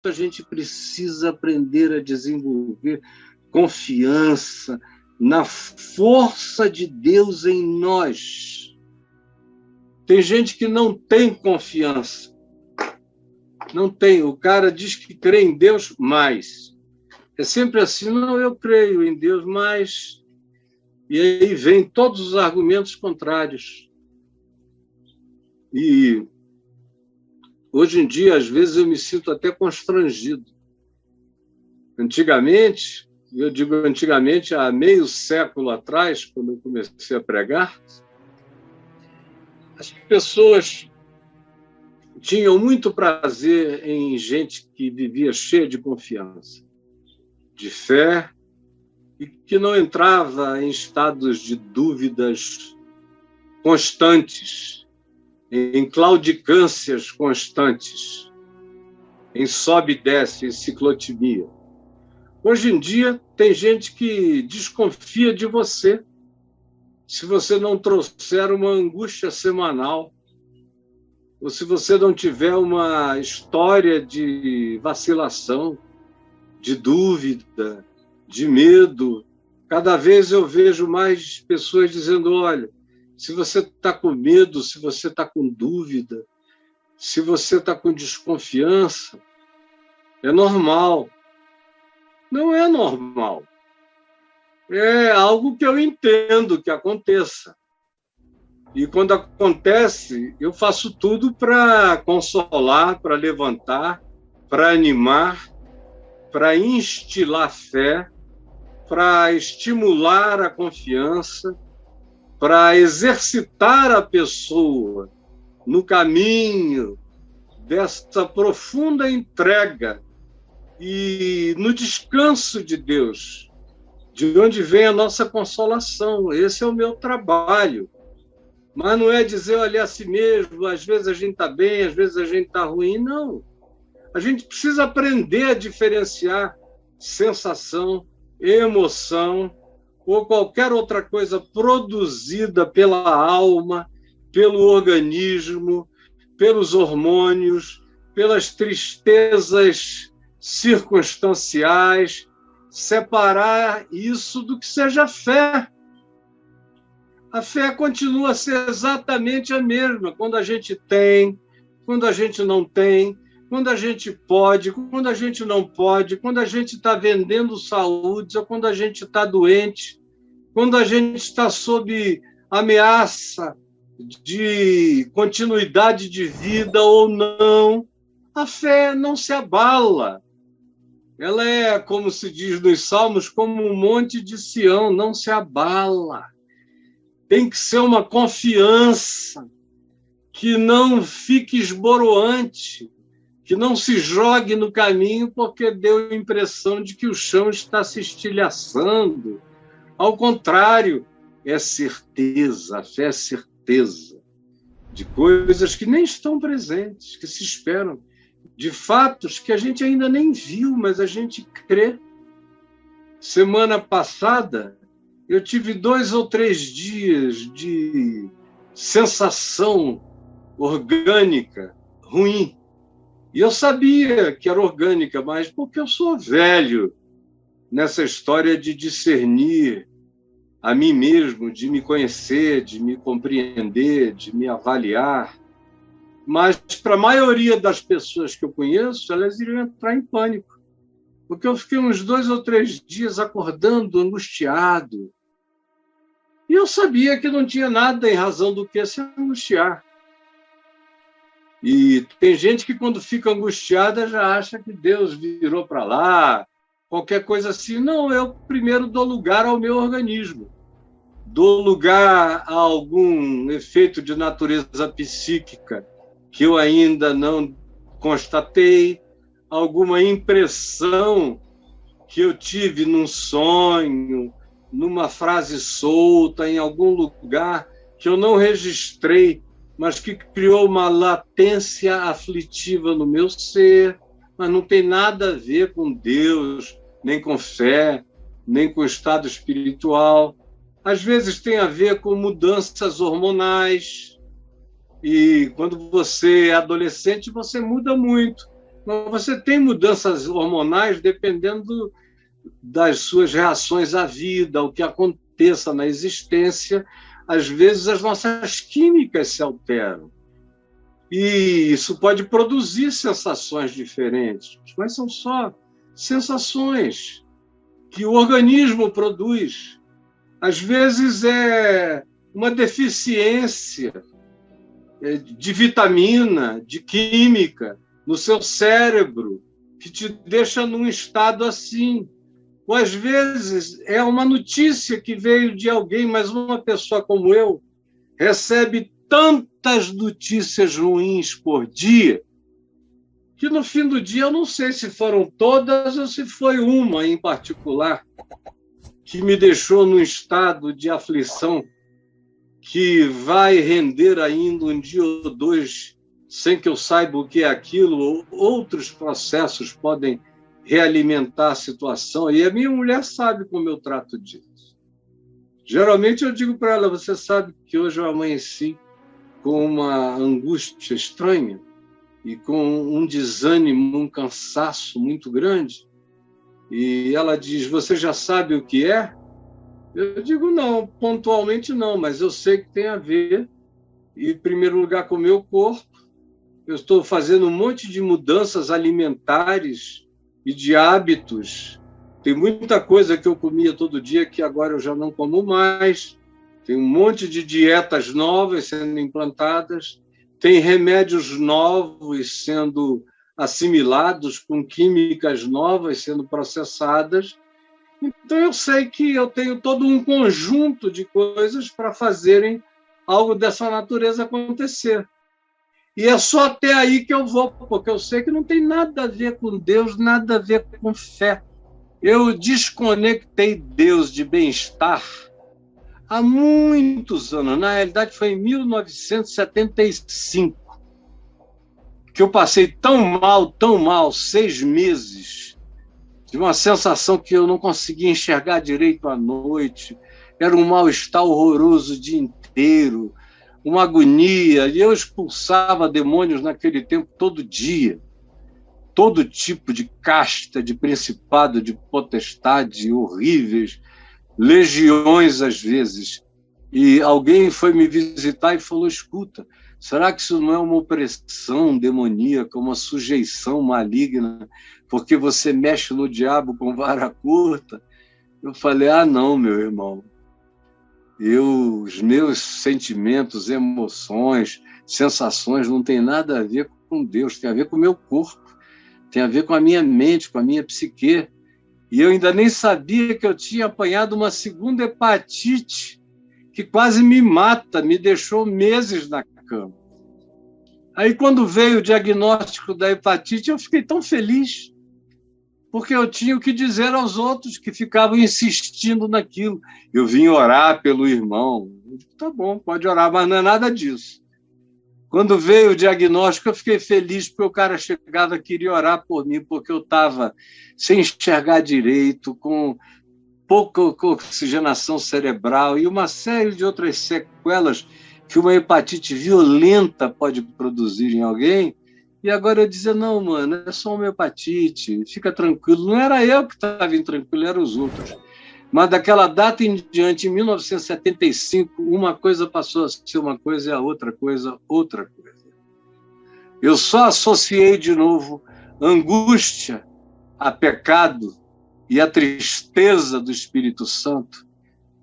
a gente precisa aprender a desenvolver confiança na força de Deus em nós. Tem gente que não tem confiança. Não tem. O cara diz que crê em Deus, mas é sempre assim, não, eu creio em Deus, mas... E aí vem todos os argumentos contrários. E hoje em dia, às vezes, eu me sinto até constrangido. Antigamente, eu digo antigamente, há meio século atrás, quando eu comecei a pregar, as pessoas tinham muito prazer em gente que vivia cheia de confiança, de fé, e que não entrava em estados de dúvidas constantes, em claudicâncias constantes, em sobe e desce, em ciclotimia. Hoje em dia, tem gente que desconfia de você se você não trouxer uma angústia semanal, ou se você não tiver uma história de vacilação, de dúvida, de medo. Cada vez eu vejo mais pessoas dizendo, olha, se você está com medo, se você está com dúvida, se você está com desconfiança, é normal. Não é normal. É algo que eu entendo que aconteça. E quando acontece, eu faço tudo para consolar, para levantar, para animar, para instilar fé, para estimular a confiança, para exercitar a pessoa no caminho dessa profunda entrega e no descanso de Deus, de onde vem a nossa consolação. Esse é o meu trabalho. Mas não é dizer, olha, a si mesmo, às vezes a gente está bem, às vezes a gente está ruim, não. A gente precisa aprender a diferenciar sensação, emoção ou qualquer outra coisa produzida pela alma, pelo organismo, pelos hormônios, pelas tristezas circunstanciais, separar isso do que seja fé. A fé continua a ser exatamente a mesma, quando a gente tem, quando a gente não tem, quando a gente pode, quando a gente não pode, quando a gente está vendendo saúde ou quando a gente está doente, quando a gente está sob ameaça de continuidade de vida ou não, a fé não se abala. Ela é, como se diz nos Salmos, como um monte de Sião, não se abala. Tem que ser uma confiança que não fique esboroante, que não se jogue no caminho porque deu a impressão de que o chão está se estilhaçando. Ao contrário, é certeza, a fé é certeza de coisas que nem estão presentes, que se esperam, de fatos que a gente ainda nem viu, mas a gente crê. Semana passada, eu tive 2 ou 3 dias de sensação orgânica ruim. E eu sabia que era orgânica, mas porque eu sou velho nessa história de discernir a mim mesmo, de me conhecer, de me compreender, de me avaliar. Mas, para a maioria das pessoas que eu conheço, elas iriam entrar em pânico. Porque eu fiquei uns 2 ou 3 dias acordando, angustiado. E eu sabia que não tinha nada em razão do que se angustiar. E tem gente que, quando fica angustiada, já acha que Deus virou para lá, qualquer coisa assim. Não, eu primeiro dou lugar ao meu organismo. Dou lugar a algum efeito de natureza psíquica que eu ainda não constatei, alguma impressão que eu tive num sonho, numa frase solta, em algum lugar que eu não registrei, mas que criou uma latência aflitiva no meu ser, mas não tem nada a ver com Deus, nem com fé, nem com estado espiritual. Às vezes tem a ver com mudanças hormonais, e quando você é adolescente, você muda muito, Você tem mudanças hormonais dependendo das suas reações à vida, ao que aconteça na existência. Às vezes, as nossas químicas se alteram. E isso pode produzir sensações diferentes, mas são só sensações que o organismo produz. Às vezes, é uma deficiência de vitamina, de química no seu cérebro, que te deixa num estado assim. Ou, às vezes, é uma notícia que veio de alguém, mas uma pessoa como eu recebe tantas notícias ruins por dia, que no fim do dia eu não sei se foram todas ou se foi uma em particular que me deixou num estado de aflição que vai render ainda um dia ou dois sem que eu saiba o que é aquilo. Outros processos podem realimentar a situação, e a minha mulher sabe como eu trato disso. Geralmente eu digo para ela: você sabe que hoje eu amanheci com uma angústia estranha e com um desânimo, um cansaço muito grande. E ela diz: você já sabe o que é? Eu digo: não, pontualmente não, mas eu sei que tem a ver, em primeiro lugar, com o meu corpo. Eu estou fazendo um monte de mudanças alimentares e de hábitos. Tem muita coisa que eu comia todo dia que agora eu já não como mais. Tem um monte de dietas novas sendo implantadas. Tem remédios novos sendo assimilados com químicas novas sendo processadas. Então, eu sei que eu tenho todo um conjunto de coisas para fazerem algo dessa natureza acontecer. E é só até aí que eu vou, porque eu sei que não tem nada a ver com Deus, nada a ver com fé. Eu desconectei Deus de bem-estar há muitos anos. Na realidade, foi em 1975, que eu passei tão mal, 6 meses, de uma sensação que eu não conseguia enxergar direito à noite. Era um mal-estar horroroso o dia inteiro, uma agonia, e eu expulsava demônios naquele tempo todo dia. Todo tipo de casta, de principado, de potestade horríveis, legiões às vezes. E alguém foi me visitar e falou: escuta, será que isso não é uma opressão demoníaca, uma sujeição maligna, porque você mexe no diabo com vara curta? Eu falei: ah, não, meu irmão. Os meus sentimentos, emoções, sensações não tem nada a ver com Deus, tem a ver com o meu corpo, tem a ver com a minha mente, com a minha psique. E eu ainda nem sabia que eu tinha apanhado uma segunda hepatite, que quase me mata, me deixou meses na cama. Aí, quando veio o diagnóstico da hepatite, eu fiquei tão feliz, porque eu tinha o que dizer aos outros que ficavam insistindo naquilo. Eu vim orar pelo irmão. Eu disse: tá bom, pode orar, mas não é nada disso. Quando veio o diagnóstico, eu fiquei feliz, porque o cara chegava e queria orar por mim, porque eu estava sem enxergar direito, com pouca oxigenação cerebral e uma série de outras sequelas que uma hepatite violenta pode produzir em alguém. E agora eu dizia: não, mano, é só uma hepatite, fica tranquilo. Não era eu que estava intranquilo, eram os outros. Mas daquela data em diante, em 1975, uma coisa passou a ser uma coisa e a outra coisa, outra coisa. Eu só associei de novo angústia a pecado e a tristeza do Espírito Santo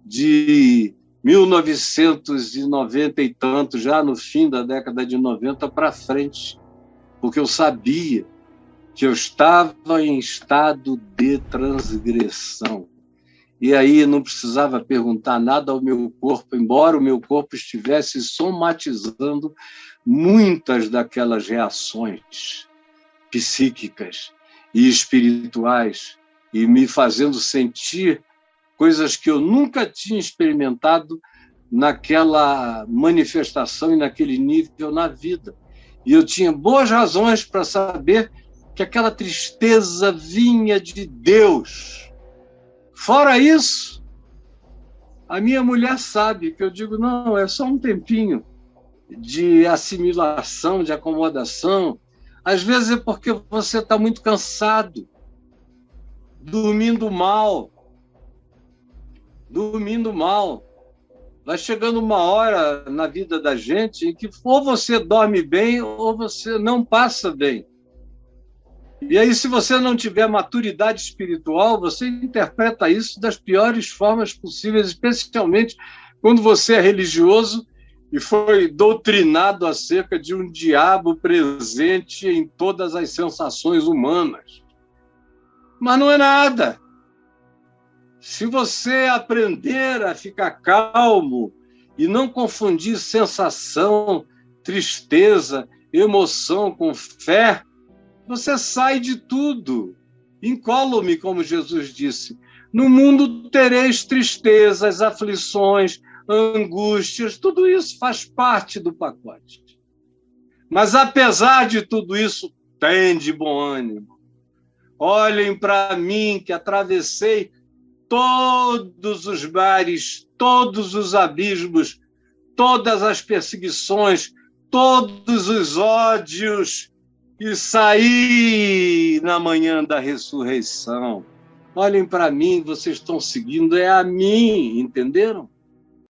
de 1990 e tanto, já no fim da década de 90 para frente, porque eu sabia que eu estava em estado de transgressão. E aí não precisava perguntar nada ao meu corpo, embora o meu corpo estivesse somatizando muitas daquelas reações psíquicas e espirituais e me fazendo sentir coisas que eu nunca tinha experimentado naquela manifestação e naquele nível na vida. E eu tinha boas razões para saber que aquela tristeza vinha de Deus. Fora isso, a minha mulher sabe que eu digo: não, é só um tempinho de assimilação, de acomodação. Às vezes é porque você está muito cansado, dormindo mal. Vai chegando uma hora na vida da gente em que ou você dorme bem ou você não passa bem. E aí, se você não tiver maturidade espiritual, você interpreta isso das piores formas possíveis, especialmente quando você é religioso e foi doutrinado acerca de um diabo presente em todas as sensações humanas. Mas não é nada. Se você aprender a ficar calmo e não confundir sensação, tristeza, emoção com fé, você sai de tudo. Incólume, como Jesus disse. No mundo tereis tristezas, aflições, angústias, tudo isso faz parte do pacote. Mas, apesar de tudo isso, tem de bom ânimo. Olhem para mim, que atravessei todos os mares, todos os abismos, todas as perseguições, todos os ódios, e saí na manhã da ressurreição. Olhem para mim, vocês estão seguindo, é a mim, entenderam?